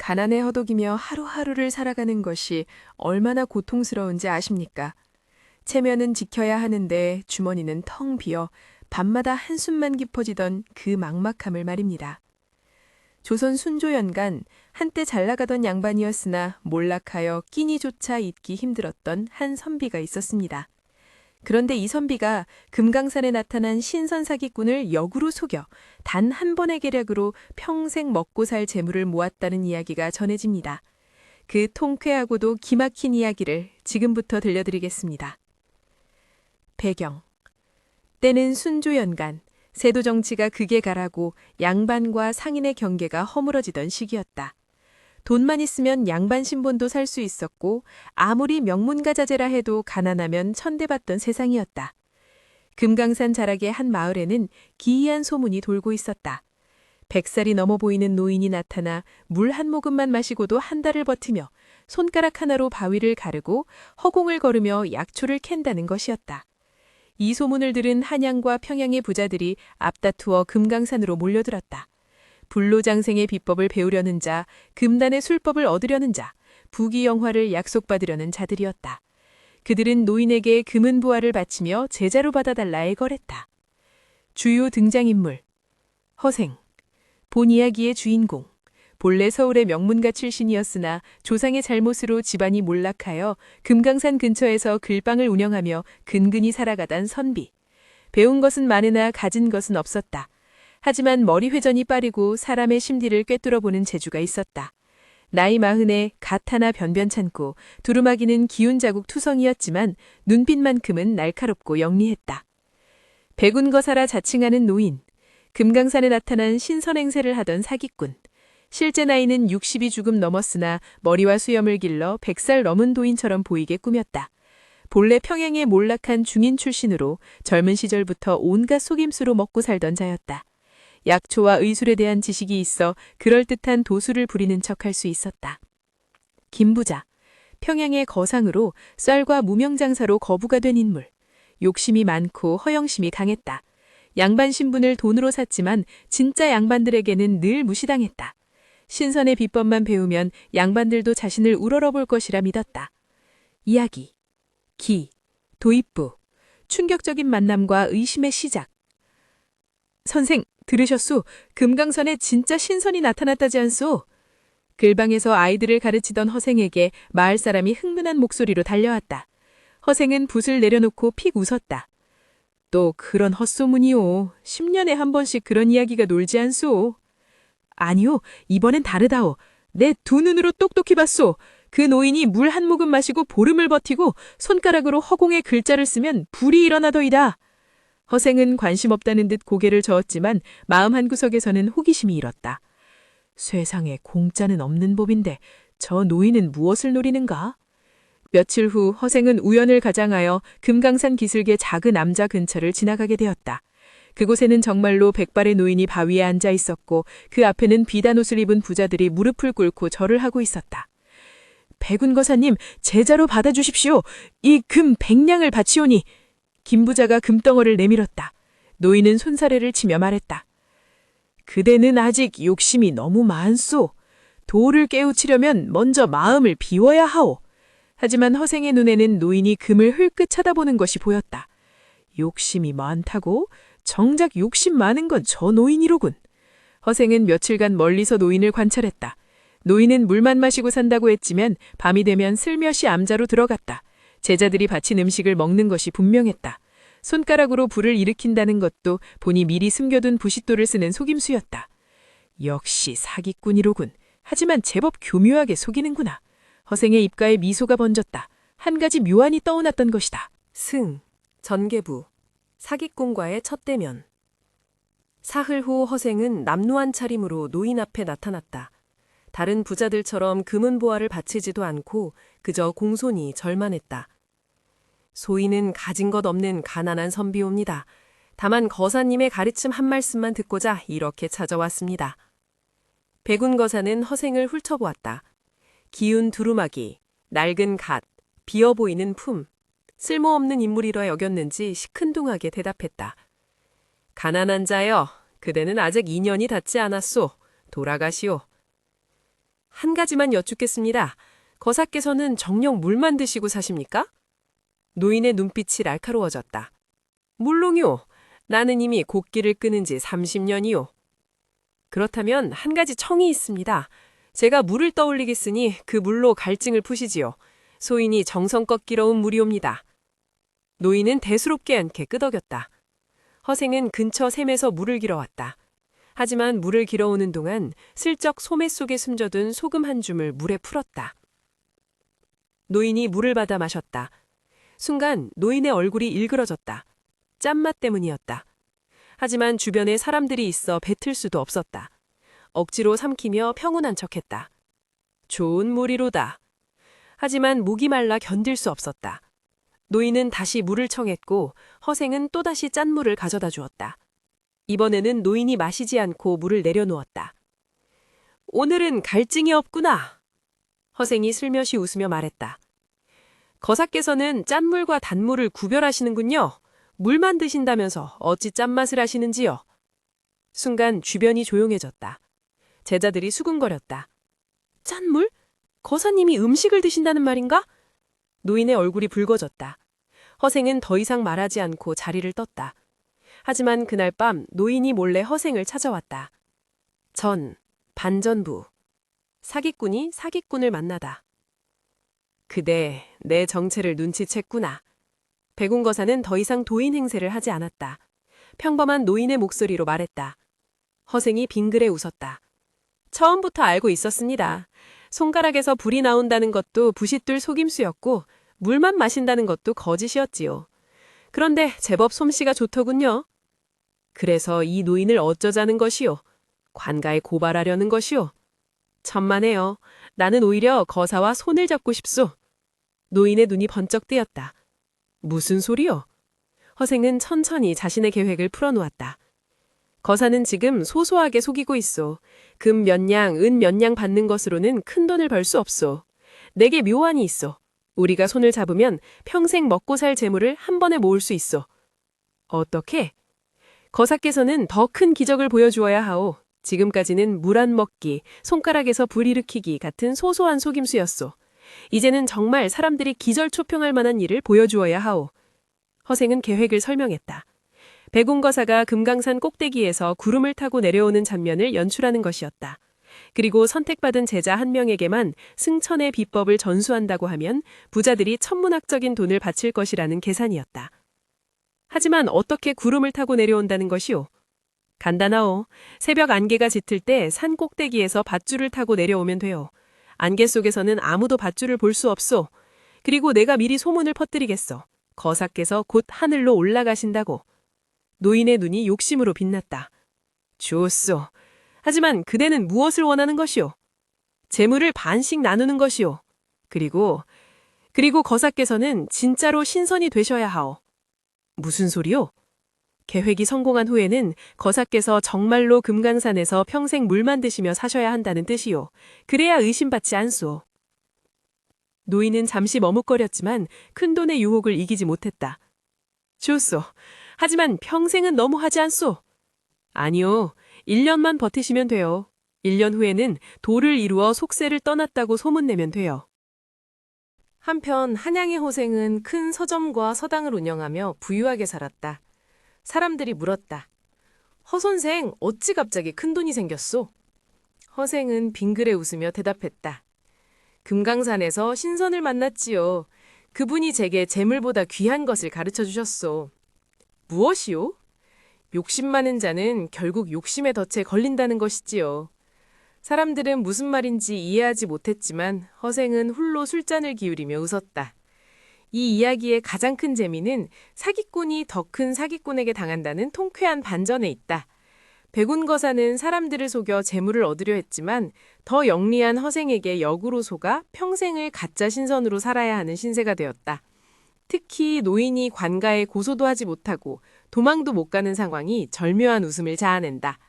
가난에 허덕이며 하루하루를 살아가는 것이 얼마나 고통스러운지 아십니까? 체면은 지켜야 하는데 주머니는 텅 비어 밤마다 한숨만 깊어지던 그 막막함을 말입니다. 조선 순조연간 한때 잘나가던 양반이었으나 몰락하여 끼니조차 잊기 힘들었던 한 선비가 있었습니다. 그런데 이 선비가 금강산에 나타난 신선 사기꾼을 역으로 속여 단 한 번의 계략으로 평생 먹고 살 재물을 모았다는 이야기가 전해집니다. 그 통쾌하고도 기막힌 이야기를 지금부터 들려드리겠습니다. 배경. 때는 순조연간, 세도 정치가 극에 가라고 양반과 상인의 경계가 허물어지던 시기였다. 돈만 있으면 양반 신분도 살 수 있었고 아무리 명문가자제라 해도 가난하면 천대받던 세상이었다. 금강산 자락의 한 마을에는 기이한 소문이 돌고 있었다. 100살이 넘어 보이는 노인이 나타나 물 한 모금만 마시고도 한 달을 버티며 손가락 하나로 바위를 가르고 허공을 걸으며 약초를 캔다는 것이었다. 이 소문을 들은 한양과 평양의 부자들이 앞다투어 금강산으로 몰려들었다. 불로장생의 비법을 배우려는 자, 금단의 술법을 얻으려는 자, 부귀영화를 약속받으려는 자들이었다. 그들은 노인에게 금은 부화를 바치며 제자로 받아달라 애걸했다. 주요 등장인물. 허생. 본 이야기의 주인공. 본래 서울의 명문가 출신이었으나 조상의 잘못으로 집안이 몰락하여 금강산 근처에서 글방을 운영하며 근근히 살아가던 선비. 배운 것은 많으나 가진 것은 없었다. 하지만 머리 회전이 빠르고 사람의 심디를 꿰뚫어보는 재주가 있었다. 나이 40에 갓 하나 변변찮고 두루마기는 기운 자국 투성이었지만 눈빛만큼은 날카롭고 영리했다. 백운거사라 자칭하는 노인, 금강산에 나타난 신선행세를 하던 사기꾼, 실제 나이는 60이 조금 넘었으나 머리와 수염을 길러 100살 넘은 도인처럼 보이게 꾸몄다. 본래 평양의 몰락한 중인 출신으로 젊은 시절부터 온갖 속임수로 먹고 살던 자였다. 약초와 의술에 대한 지식이 있어 그럴듯한 도수를 부리는 척할 수 있었다. 김부자, 평양의 거상으로 쌀과 무명장사로 거부가 된 인물. 욕심이 많고 허영심이 강했다. 양반 신분을 돈으로 샀지만 진짜 양반들에게는 늘 무시당했다. 신선의 비법만 배우면 양반들도 자신을 우러러볼 것이라 믿었다. 이야기, 기, 도입부, 충격적인 만남과 의심의 시작. 선생, 들으셨소? 금강산에 진짜 신선이 나타났다지 않소? 글방에서 아이들을 가르치던 허생에게 마을 사람이 흥분한 목소리로 달려왔다. 허생은 붓을 내려놓고 픽 웃었다. 또 그런 헛소문이오. 10년에 한 번씩 그런 이야기가 놀지 않소? 아니요, 이번엔 다르다오. 내 두 눈으로 똑똑히 봤소. 그 노인이 물 한 모금 마시고 보름을 버티고 손가락으로 허공에 글자를 쓰면 불이 일어나더이다. 허생은 관심 없다는 듯 고개를 저었지만 마음 한구석에서는 호기심이 일었다. 세상에 공짜는 없는 법인데 저 노인은 무엇을 노리는가? 며칠 후 허생은 우연을 가장하여 금강산 기슭의 작은 암자 근처를 지나가게 되었다. 그곳에는 정말로 100발의 노인이 바위에 앉아 있었고 그 앞에는 비단 옷을 입은 부자들이 무릎을 꿇고 절을 하고 있었다. 백운거사님, 제자로 받아주십시오. 이 금 100냥을 바치오니. 김부자가 금덩어리를 내밀었다. 노인은 손사래를 치며 말했다. 그대는 아직 욕심이 너무 많소. 도를 깨우치려면 먼저 마음을 비워야 하오. 하지만 허생의 눈에는 노인이 금을 흘끗 쳐다보는 것이 보였다. 욕심이 많다고? 정작 욕심 많은 건 저 노인이로군. 허생은 며칠간 멀리서 노인을 관찰했다. 노인은 물만 마시고 산다고 했지만 밤이 되면 슬며시 암자로 들어갔다. 제자들이 바친 음식을 먹는 것이 분명했다. 손가락으로 불을 일으킨다는 것도 본이 미리 숨겨둔 부싯돌을 쓰는 속임수였다. 역시 사기꾼이로군. 하지만 제법 교묘하게 속이는구나. 허생의 입가에 미소가 번졌다. 한 가지 묘안이 떠올랐던 것이다. 승, 전계부, 사기꾼과의 첫 대면. 사흘 후 허생은 남루한 차림으로 노인 앞에 나타났다. 다른 부자들처럼 금은 보화를 바치지도 않고 그저 공손히 절만했다. 소인은 가진 것 없는 가난한 선비옵니다. 다만 거사님의 가르침 한 말씀만 듣고자 이렇게 찾아왔습니다. 백운거사는 허생을 훑어보았다. 기운 두루마기, 낡은 갓, 비어 보이는 품, 쓸모없는 인물이라 여겼는지 시큰둥하게 대답했다. 가난한 자여, 그대는 아직 인연이 닿지 않았소. 돌아가시오. 한 가지만 여쭙겠습니다. 거사께서는 정녕 물만 드시고 사십니까? 노인의 눈빛이 날카로워졌다. 물론이요. 나는 이미 곡기를 끊은 지 30년이요. 그렇다면 한 가지 청이 있습니다. 제가 물을 떠올리겠으니 그 물로 갈증을 푸시지요. 소인이 정성껏 길어온 물이옵니다. 노인은 대수롭게 않게 끄덕였다. 허생은 근처 샘에서 물을 길어왔다. 하지만 물을 길어오는 동안 슬쩍 소매 속에 숨겨둔 소금 한 줌을 물에 풀었다. 노인이 물을 받아 마셨다. 순간 노인의 얼굴이 일그러졌다. 짠맛 때문이었다. 하지만 주변에 사람들이 있어 뱉을 수도 없었다. 억지로 삼키며 평온한 척했다. 좋은 물이로다. 하지만 목이 말라 견딜 수 없었다. 노인은 다시 물을 청했고 허생은 또다시 짠물을 가져다 주었다. 이번에는 노인이 마시지 않고 물을 내려놓았다. 오늘은 갈증이 없구나. 허생이 슬며시 웃으며 말했다. 거사께서는 짠물과 단물을 구별하시는군요. 물만 드신다면서 어찌 짠맛을 하시는지요? 순간 주변이 조용해졌다. 제자들이 수군거렸다. 짠물? 거사님이 음식을 드신다는 말인가? 노인의 얼굴이 붉어졌다. 허생은 더 이상 말하지 않고 자리를 떴다. 하지만 그날 밤 노인이 몰래 허생을 찾아왔다. 반전부. 사기꾼이 사기꾼을 만나다. 그대 내 정체를 눈치챘구나. 백운거사는 더 이상 도인 행세를 하지 않았다. 평범한 노인의 목소리로 말했다. 허생이 빙그레 웃었다. 처음부터 알고 있었습니다. 손가락에서 불이 나온다는 것도 부싯돌 속임수였고 물만 마신다는 것도 거짓이었지요. 그런데 제법 솜씨가 좋더군요. 그래서 이 노인을 어쩌자는 것이요? 관가에 고발하려는 것이요? 천만에요. 나는 오히려 거사와 손을 잡고 싶소. 노인의 눈이 번쩍 뜨였다. 무슨 소리요? 허생은 천천히 자신의 계획을 풀어놓았다. 거사는 지금 소소하게 속이고 있소. 금 몇 냥, 은 몇 냥 받는 것으로는 큰 돈을 벌 수 없소. 내게 묘안이 있소. 우리가 손을 잡으면 평생 먹고 살 재물을 한 번에 모을 수 있소. 어떻게? 거사께서는 더 큰 기적을 보여주어야 하오. 지금까지는 물 안 먹기, 손가락에서 불 일으키기 같은 소소한 속임수였소. 이제는 정말 사람들이 기절초평할 만한 일을 보여주어야 하오. 허생은 계획을 설명했다. 백운거사가 금강산 꼭대기에서 구름을 타고 내려오는 장면을 연출하는 것이었다. 그리고 선택받은 제자 한 명에게만 승천의 비법을 전수한다고 하면 부자들이 천문학적인 돈을 바칠 것이라는 계산이었다. 하지만 어떻게 구름을 타고 내려온다는 것이오? 간단하오. 새벽 안개가 짙을 때 산 꼭대기에서 밧줄을 타고 내려오면 돼요. 안개 속에서는 아무도 밧줄을 볼 수 없소. 그리고 내가 미리 소문을 퍼뜨리겠소. 거사께서 곧 하늘로 올라가신다고. 노인의 눈이 욕심으로 빛났다. 좋소. 하지만 그대는 무엇을 원하는 것이오? 재물을 반씩 나누는 것이오. 그리고 거사께서는 진짜로 신선이 되셔야 하오. 무슨 소리요? 계획이 성공한 후에는 거사께서 정말로 금강산에서 평생 물만 드시며 사셔야 한다는 뜻이요. 그래야 의심받지 않소. 노인은 잠시 머뭇거렸지만 큰돈의 유혹을 이기지 못했다. 좋소. 하지만 평생은 너무하지 않소. 아니요. 1년만 버티시면 돼요. 1년 후에는 도를 이루어 속세를 떠났다고 소문내면 돼요. 한편 한양의 호생은 큰 서점과 서당을 운영하며 부유하게 살았다. 사람들이 물었다. 허선생, 어찌 갑자기 큰돈이 생겼소? 허생은 빙그레 웃으며 대답했다. 금강산에서 신선을 만났지요. 그분이 제게 재물보다 귀한 것을 가르쳐 주셨소. 무엇이요? 욕심 많은 자는 결국 욕심의 덫에 걸린다는 것이지요. 사람들은 무슨 말인지 이해하지 못했지만 허생은 홀로 술잔을 기울이며 웃었다. 이 이야기의 가장 큰 재미는 사기꾼이 더 큰 사기꾼에게 당한다는 통쾌한 반전에 있다. 백운거사는 사람들을 속여 재물을 얻으려 했지만 더 영리한 허생에게 역으로 속아 평생을 가짜 신선으로 살아야 하는 신세가 되었다. 특히 노인이 관가에 고소도 하지 못하고 도망도 못 가는 상황이 절묘한 웃음을 자아낸다.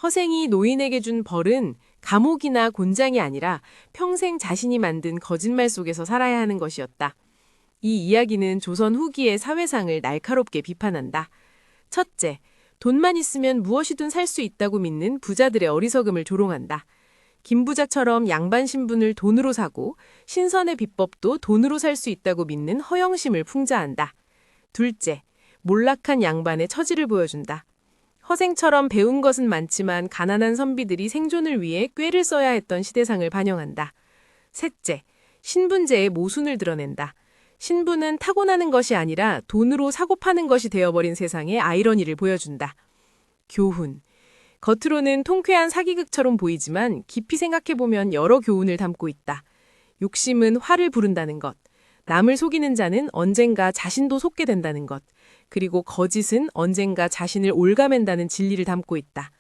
허생이 노인에게 준 벌은 감옥이나 곤장이 아니라 평생 자신이 만든 거짓말 속에서 살아야 하는 것이었다. 이 이야기는 조선 후기의 사회상을 날카롭게 비판한다. 첫째, 돈만 있으면 무엇이든 살 수 있다고 믿는 부자들의 어리석음을 조롱한다. 김부작처럼 양반 신분을 돈으로 사고 신선의 비법도 돈으로 살 수 있다고 믿는 허영심을 풍자한다. 둘째, 몰락한 양반의 처지를 보여준다. 허생처럼 배운 것은 많지만 가난한 선비들이 생존을 위해 꾀를 써야 했던 시대상을 반영한다. 셋째, 신분제의 모순을 드러낸다. 신분은 타고나는 것이 아니라 돈으로 사고 파는 것이 되어버린 세상의 아이러니를 보여준다. 교훈. 겉으로는 통쾌한 사기극처럼 보이지만 깊이 생각해보면 여러 교훈을 담고 있다. 욕심은 화를 부른다는 것. 남을 속이는 자는 언젠가 자신도 속게 된다는 것. 그리고 거짓은 언젠가 자신을 올가맨다는 진리를 담고 있다.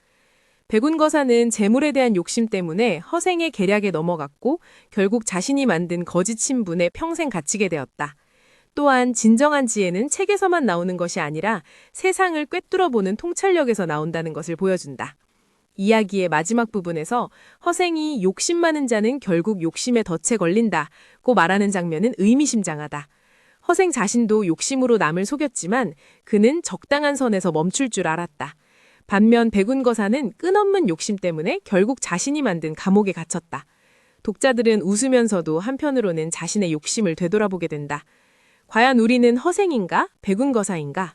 백운거사는 재물에 대한 욕심 때문에 허생의 계략에 넘어갔고 결국 자신이 만든 거짓 신분에 평생 갇히게 되었다. 또한 진정한 지혜는 책에서만 나오는 것이 아니라 세상을 꿰뚫어보는 통찰력에서 나온다는 것을 보여준다. 이야기의 마지막 부분에서 허생이 욕심 많은 자는 결국 욕심에 덫에 걸린다고 말하는 장면은 의미심장하다. 허생 자신도 욕심으로 남을 속였지만 그는 적당한 선에서 멈출 줄 알았다. 반면 백운거사는 끈없는 욕심 때문에 결국 자신이 만든 감옥에 갇혔다. 독자들은 웃으면서도 한편으로는 자신의 욕심을 되돌아보게 된다. 과연 우리는 허생인가? 백운거사인가?